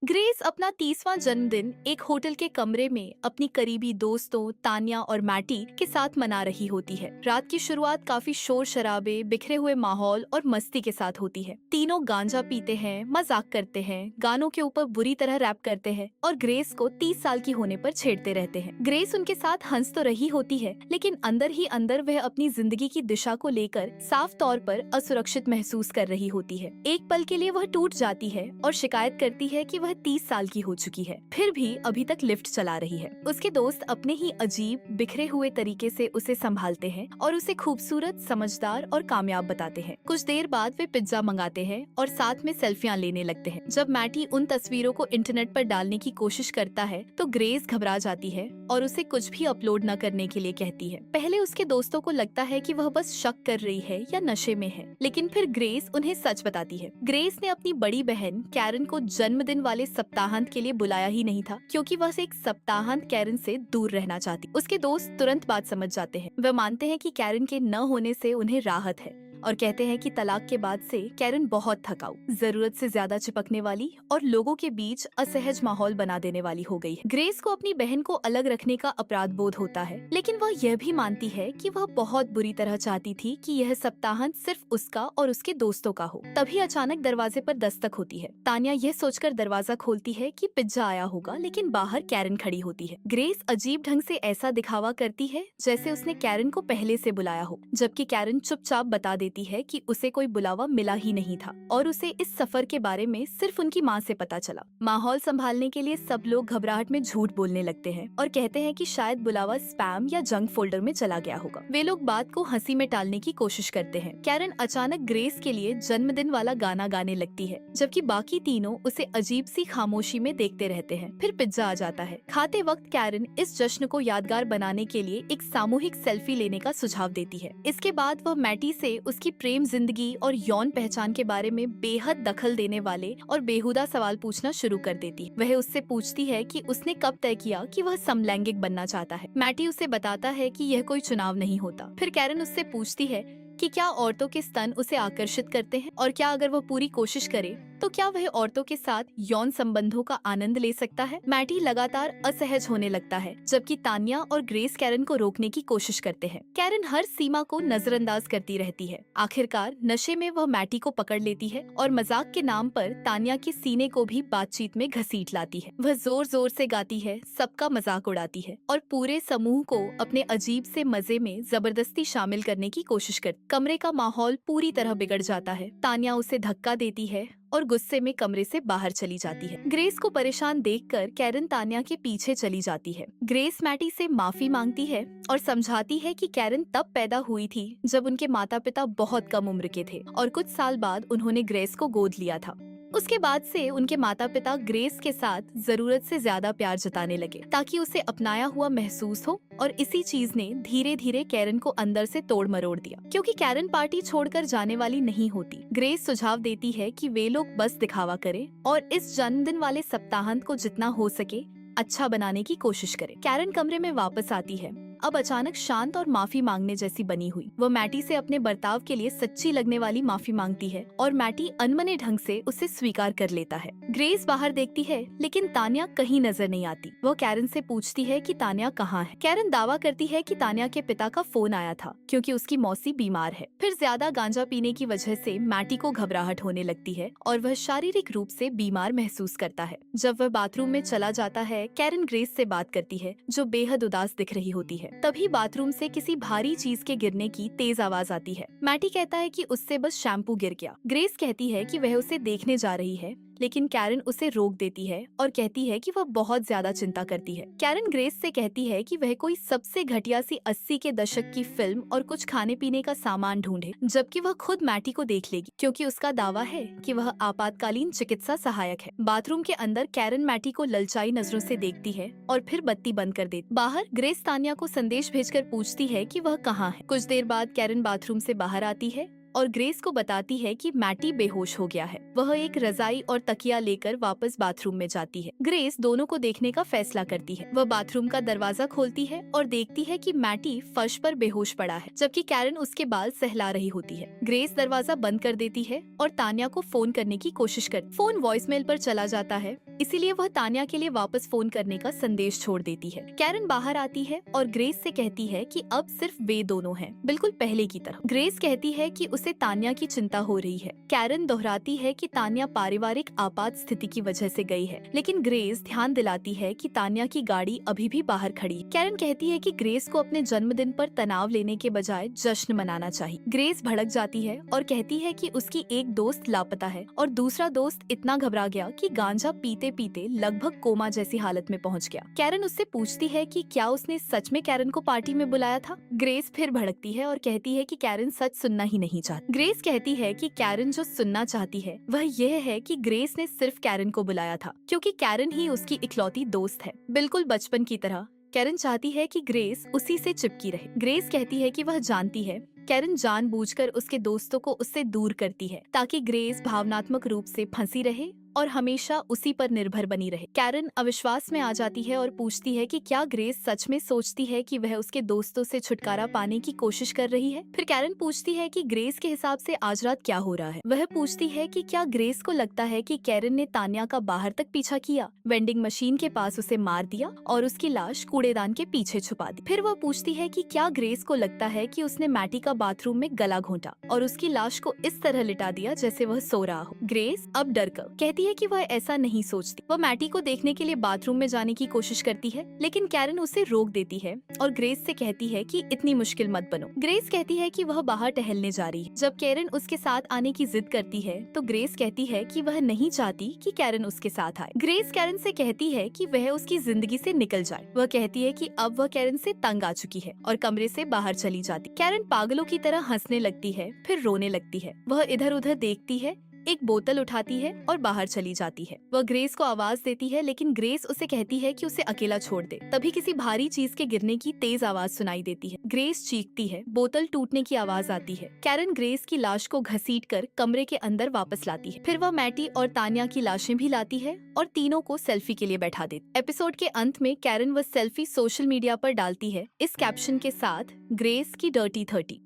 Grace अपना 30वां जन्मदिन एक होटल के कमरे में अपनी करीबी दोस्तों तान्या और मैटी के साथ मना रही होती है। रात की शुरुआत काफी शोर शराबे, बिखरे हुए माहौल और मस्ती के साथ होती है। तीनों गांजा पीते हैं, मजाक करते हैं, गानों के ऊपर बुरी तरह रैप करते हैं और ग्रेस को 30 साल की होने पर छेड़ते रहते हैं। ग्रेस उनके साथ हंस तो रही होती है, लेकिन अंदर ही अंदर वह अपनी जिंदगी की दिशा को लेकर साफ तौर पर असुरक्षित महसूस कर रही होती है। एक पल के लिए वह टूट जाती है और शिकायत करती है कि वह 30 साल की हो चुकी है, फिर भी अभी तक लिफ्ट चला रही है। उसके दोस्त अपने ही अजीब बिखरे हुए तरीके से उसे संभालते हैं और उसे खूबसूरत, समझदार और कामयाब बताते हैं। कुछ देर बाद वे पिज्जा मंगाते हैं और साथ में सेल्फियां लेने लगते हैं। जब मैटी उन तस्वीरों को इंटरनेट पर डालने की कोशिश करता है तो ग्रेस घबरा जाती है और उसे कुछ भी अपलोड न करने के लिए कहती है। पहले उसके दोस्तों को लगता है कि वह बस शक कर रही है या नशे में है, लेकिन फिर ग्रेस उन्हें सच बताती है। ग्रेस ने अपनी बड़ी बहन कैरन को जन्मदिन वाले सप्ताहांत के लिए बुलाया ही नहीं था, क्योंकि वह एक सप्ताहांत कैरन से दूर रहना चाहती। उसके दोस्त तुरंत बात समझ जाते हैं। वे मानते हैं कि कैरन के न होने से उन्हें राहत है और कहते हैं कि तलाक के बाद से कैरन बहुत थकाऊ, जरूरत से ज्यादा चिपकने वाली और लोगों के बीच असहज माहौल बना देने वाली हो गई है। ग्रेस को अपनी बहन को अलग रखने का अपराध बोध होता है, लेकिन वह यह भी मानती है कि वह बहुत बुरी तरह चाहती थी कि यह सप्ताहांत सिर्फ उसका और उसके दोस्तों का हो। तभी अचानक दरवाजे पर दस्तक होती है। तान्या यह सोचकर दरवाजा खोलती है कि पिज्जा आया होगा, लेकिन बाहर कैरन खड़ी होती है। ग्रेस अजीब ढंग से ऐसा दिखावा करती है जैसे उसने कैरन को पहले से बुलाया हो, जबकि कैरन चुपचाप बता देती है कि उसे कोई बुलावा मिला ही नहीं था और उसे इस सफर के बारे में सिर्फ उनकी माँ से पता चला। माहौल संभालने के लिए सब लोग घबराहट में झूठ बोलने लगते हैं और कहते हैं कि शायद बुलावा स्पैम या जंक फोल्डर में चला गया होगा। वे लोग बात को हंसी में टालने की कोशिश करते हैं। कैरन अचानक ग्रेस के लिए जन्मदिन वाला गाना गाने लगती है, जबकि बाकी तीनों उसे अजीब सी खामोशी में देखते रहते हैं। फिर पिज्जा आ जाता है। खाते वक्त कैरन इस जश्न को यादगार बनाने के लिए एक सामूहिक सेल्फी लेने का सुझाव देती है। इसके बाद वह मैटी से उसकी प्रेम जिंदगी और यौन पहचान के बारे में बेहद दखल देने वाले और बेहुदा सवाल पूछना शुरू कर देती है। वह उससे पूछती है कि उसने कब तय किया कि वह समलैंगिक बनना चाहता है। मैटी उसे बताता है कि यह कोई चुनाव नहीं होता। फिर कैरन उससे पूछती है कि क्या औरतों के स्तन उसे आकर्षित करते हैं और क्या अगर वह पूरी कोशिश करे तो क्या वह औरतों के साथ यौन संबंधों का आनंद ले सकता है। मैटी लगातार असहज होने लगता है, जबकि तान्या और ग्रेस कैरन को रोकने की कोशिश करते हैं। कैरन हर सीमा को नजरअंदाज करती रहती है। आखिरकार नशे में वह मैटी को पकड़ लेती है और मजाक के नाम पर तान्या के सीने को भी बातचीत में घसीट लाती है। वह जोर जोर से गाती है, सबका मजाक उड़ाती है और पूरे समूह को अपने अजीब से मजे में जबरदस्ती शामिल करने की कोशिश करती। कमरे का माहौल पूरी तरह बिगड़ जाता है। तान्या उसे धक्का देती है और गुस्से में कमरे से बाहर चली जाती है। ग्रेस को परेशान देखकर कैरन तान्या के पीछे चली जाती है। ग्रेस मैटी से माफी मांगती है और समझाती है कि कैरन तब पैदा हुई थी जब उनके माता पिता बहुत कम उम्र के थे और कुछ साल बाद उन्होंने ग्रेस को गोद लिया था। उसके बाद से उनके माता पिता ग्रेस के साथ जरूरत से ज्यादा प्यार जताने लगे ताकि उसे अपनाया हुआ महसूस हो, और इसी चीज ने धीरे धीरे कैरन को अंदर से तोड़ मरोड़ दिया। क्योंकि कैरन पार्टी छोड़कर जाने वाली नहीं होती, ग्रेस सुझाव देती है कि वे लोग बस दिखावा करें और इस जन्मदिन वाले सप्ताहांत को जितना हो सके अच्छा बनाने की कोशिश करें। कैरन कमरे में वापस आती है, अब अचानक शांत और माफी मांगने जैसी बनी हुई। वो मैटी से अपने बर्ताव के लिए सच्ची लगने वाली माफी मांगती है और मैटी अनमने ढंग से उसे स्वीकार कर लेता है। ग्रेस बाहर देखती है, लेकिन तान्या कहीं नजर नहीं आती। वो कैरन से पूछती है कि तान्या कहाँ है। कैरन दावा करती है कि तान्या के पिता का फोन आया था क्योंकि उसकी मौसी बीमार है। फिर ज्यादा गांजा पीने की वजह से मैटी को घबराहट होने लगती है और वह शारीरिक रूप से बीमार महसूस करता है। जब वह बाथरूम में चला जाता है, कैरन ग्रेस से बात करती है जो बेहद उदास दिख रही होती है। तभी बाथरूम से किसी भारी चीज के गिरने की तेज आवाज आती है। मैटी कहता है कि उससे बस शैम्पू गिर गया। ग्रेस कहती है कि वह उसे देखने जा रही है, लेकिन कैरन उसे रोक देती है और कहती है कि वह बहुत ज्यादा चिंता करती है। कैरन ग्रेस से कहती है कि वह कोई सबसे घटिया सी 80 के दशक की फिल्म और कुछ खाने पीने का सामान ढूंढे, जबकि वह खुद मैटी को देख लेगी क्योंकि उसका दावा है कि वह आपातकालीन चिकित्सा सहायक है। बाथरूम के अंदर कैरन मैटी को ललचाई नजरों से देखती है और फिर बत्ती बंद कर देती। बाहर ग्रेस तान्या को संदेश भेजकर पूछती है कि वह कहाँ है। कुछ देर बाद कैरन बाथरूम से बाहर आती है और ग्रेस को बताती है कि मैटी बेहोश हो गया है। वह एक रजाई और तकिया लेकर वापस बाथरूम में जाती है। ग्रेस दोनों को देखने का फैसला करती है। वह बाथरूम का दरवाजा खोलती है और देखती है कि मैटी फर्श पर बेहोश पड़ा है, जबकि कैरन उसके बाल सहला रही होती है। ग्रेस दरवाजा बंद कर देती है और तान्या को फोन करने की कोशिश करती। फोन वॉइसमेल पर चला जाता है, इसीलिए वह तान्या के लिए वापस फोन करने का संदेश छोड़ देती है। कैरन बाहर आती है और ग्रेस से कहती है कि अब सिर्फ वे दोनों हैं, बिल्कुल पहले की तरह। ग्रेस कहती है कि उसे तान्या की चिंता हो रही है। कैरन दोहराती है कि तान्या पारिवारिक आपात स्थिति की वजह से गई है, लेकिन ग्रेस ध्यान दिलाती है कि तान्या की गाड़ी अभी भी बाहर खड़ी है। कैरन कहती है कि ग्रेस को अपने जन्मदिन पर तनाव लेने के बजाय जश्न मनाना चाहिए। ग्रेस भड़क जाती है और कहती है कि उसकी एक दोस्त लापता है और दूसरा दोस्त इतना घबरा गया कि गांजा पीते पीते लगभग कोमा जैसी हालत में पहुंच गया। कैरन उससे पूछती है कि क्या उसने सच में कैरन को पार्टी में बुलाया था। ग्रेस फिर भड़कती है और कहती है कि कैरन सच सुनना ही नहीं चाहती। ग्रेस कहती है कि कैरन जो सुनना चाहती है वह यह है कि ग्रेस ने सिर्फ कैरन को बुलाया था, क्योंकि कैरन ही उसकी इकलौती दोस्त है, बिल्कुल बचपन की तरह। कैरन चाहती है कि ग्रेस उसी से चिपकी रहे। ग्रेस कहती है कि वह जानती है कैरन जानबूझकर उसके दोस्तों को उससे दूर करती है, ताकि ग्रेस भावनात्मक रूप से फंसी रहे और हमेशा उसी पर निर्भर बनी रहे। कैरन अविश्वास में आ जाती है और पूछती है कि क्या ग्रेस सच में सोचती है कि वह उसके दोस्तों से छुटकारा पाने की कोशिश कर रही है। फिर कैरन पूछती है कि ग्रेस के हिसाब से आज रात क्या हो रहा है। वह पूछती है कि क्या ग्रेस को लगता है कि कैरन ने तान्या का बाहर तक पीछा किया, वेंडिंग मशीन के पास उसे मार दिया और उसकी लाश कूड़ेदान के पीछे छुपा दी। फिर वह पूछती है कि क्या ग्रेस को लगता है कि उसने मैटी का बाथरूम में गला घोंटा और उसकी लाश को इस तरह लिटा दिया जैसे वह सो रहा हो। ग्रेस अब डर कर कहती है कि वह ऐसा नहीं सोचती। वह मैटी को देखने के लिए बाथरूम में जाने की कोशिश करती है, लेकिन कैरन उसे रोक देती है और ग्रेस से कहती है कि इतनी मुश्किल मत बनो। ग्रेस कहती है कि वह बाहर टहलने जा रही है। जब कैरन उसके साथ आने की जिद करती है तो ग्रेस कहती है कि वह नहीं चाहती कि कैरन उसके साथ आए। ग्रेस कैरन से कहती है कि वह उसकी जिंदगी से निकल जाए। वह कहती है कि अब वह कैरन से तंग आ चुकी है और कमरे से बाहर चली जाती। कैरन पागलों की तरह हंसने लगती है, फिर रोने लगती है। वह इधर उधर देखती है, एक बोतल उठाती है और बाहर चली जाती है। वह ग्रेस को आवाज देती है, लेकिन ग्रेस उसे कहती है कि उसे अकेला छोड़ दे। तभी किसी भारी चीज के गिरने की तेज आवाज सुनाई देती है। ग्रेस चीखती है, बोतल टूटने की आवाज आती है। कैरन ग्रेस की लाश को घसीटकर कमरे के अंदर वापस लाती है। फिर वह मैटी और तान्या की लाशें भी लाती है और तीनों को सेल्फी के लिए बैठा देती। एपिसोड के अंत में कैरन वह सेल्फी सोशल मीडिया पर डालती है, इस कैप्शन के साथ, ग्रेस की डर्टी 30।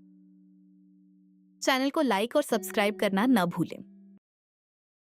चैनल को लाइक और सब्सक्राइब करना न भूलें।